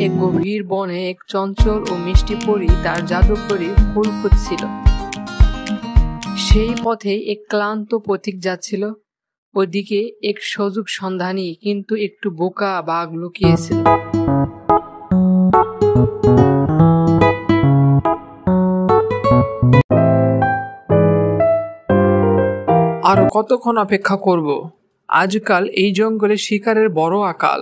এক গভীর বনে এক চঞ্চল ও মিষ্টি পরী তার জাদুকরী ফুল খুঁজছিল। সেই পথে এক ক্লান্ত পথিক যাচ্ছিল। ওদিকে এক সুযোগ সন্ধানী কিন্তু একটু বোকা বাঘ লুকিয়েছিল। আর কতক্ষণ অপেক্ষা করব? আজকাল এই জঙ্গলে শিকারের বড় আকাল।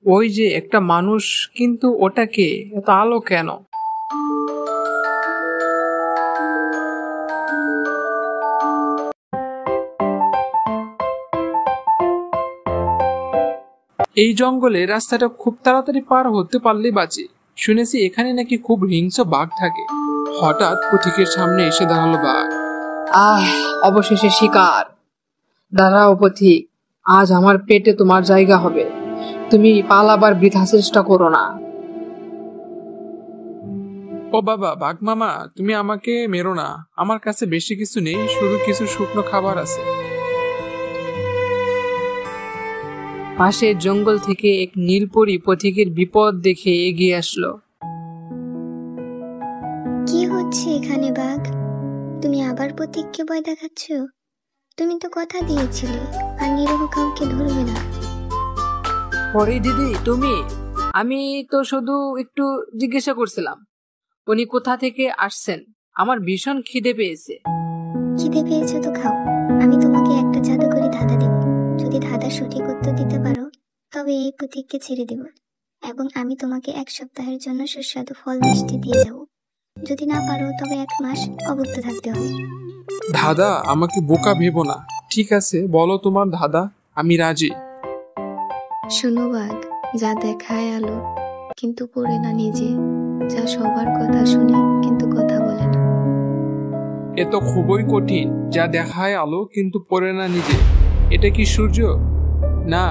ওই যে একটা মানুষ, কিন্তু ওটাকে এত আলো কেন? এই জঙ্গলে রাস্তাটা খুব তাড়াতাড়ি পার হতে পারলেই বাঁচি। শুনেছি এখানে নাকি খুব হিংস্র বাঘ থাকে। হঠাৎ পথিকের সামনে এসে দাঁড়ালো বাঘ। অবশেষে শিকার। দাঁড়াও পথিক, আজ আমার পেটে তোমার জায়গা হবে। তুমি পালাবার বৃথা চেষ্টা করো না। ও বাবা, বাঘ মামা, তুমি আমাকে মেরো না। আমার কাছে বেশি কিছু নেই, শুধু কিছু শুকনো খাবার আছে। পাশের জঙ্গল থেকে এক নীলপরী পথিকের বিপদ দেখে এগিয়ে আসলো। কি হচ্ছে এখানে বাঘ? তুমি আবার পথিককে ভয় দেখাচ্ছ? তুমি তো কথা দিয়েছিলে আর নিরহ কাউকে ধরবে না। পরে দিদি, তুমি? আমি তো শুধু একটু জিজ্ঞাসা করছিলাম উনি কোথা থেকে আসছেন। আমার ভীষণ খিদে পেয়েছে। খিদে পেয়েছে তো খাও। আমি তোমাকে একটা জাদুকরি ধাঁধা দেব। যদি ধাঁধা সঠিক উত্তর দিতে পারো তবে এই পথিককে ছেড়ে দেব, এবং আমি তোমাকে 1 সপ্তাহের জন্য সুস্বাদু ফল মিষ্টি দিয়ে যাব। যদি না পারো তবে 1 মাস অভুক্ত থাকতে হবে। দাদা, আমাকে বোকা ভেবো না। ঠিক আছে, বলো তোমার ধাঁধা, আমি রাজি। শোনো বাঘ, যা দেখায় আলো কিন্তু পড়ে না নিজে, যা সবার কথা শুনে কিন্তু কথা বলে না। এ তো খুবই কঠিন। যা দেখায় আলো কিন্তু পড়ে না নিজে। এটা কি সূর্য? না।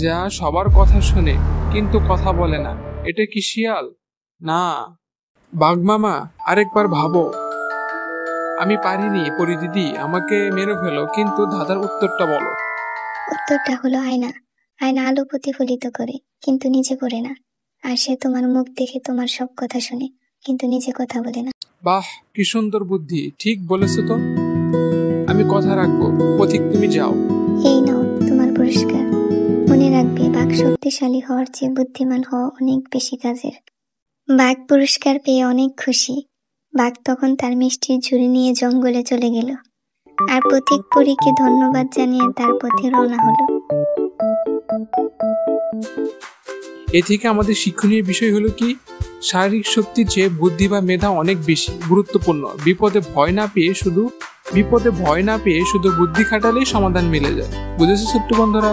যা সবার কথা শুনে কিন্তু কথা বলে না। এটা কি শিয়াল? না। বাঘ মামা, আরেকবার ভাবো। আমি পারিনি পরি দিদি, আমাকে মেরে ফেলো, কিন্তু ধাঁধার উত্তরটা বলো। উত্তরটা হলো আয়না। আয়না আলো প্রতিফলিত করে কিন্তু নিজে পড়ে না। আর সে তোমার মুখ দেখে তোমার সব কথা শুনে কিন্তু নিজে কথা বলে না। বাহ, কি সুন্দর বুদ্ধি। ঠিক বলেছো তো। আমি কথা রাখবো। পথিক, তুমি যাও। এই নাও তোমার পুরস্কার। মনে রাখবে, বাঘ শক্তিশালী হওয়ার চেয়ে বুদ্ধিমান হওয়া অনেক বেশি কাজের। বাঘ পুরস্কার পেয়ে অনেক খুশি। বাঘ তখন তার মিষ্টির ঝুড়ি নিয়ে জঙ্গলে চলে গেল, আর পথিক পরীকে ধন্যবাদ জানিয়ে তার পথে রওনা হলো। এ থেকে আমাদের শিক্ষণীয় বিষয় হলো কি, শারীরিক শক্তির চেয়ে বুদ্ধি বা মেধা অনেক বেশি গুরুত্বপূর্ণ। বিপদে ভয় না পেয়ে শুধু বুদ্ধি খাটালেই সমাধান মিলে যায়। বুঝেছো ছোট্ট বন্ধুরা?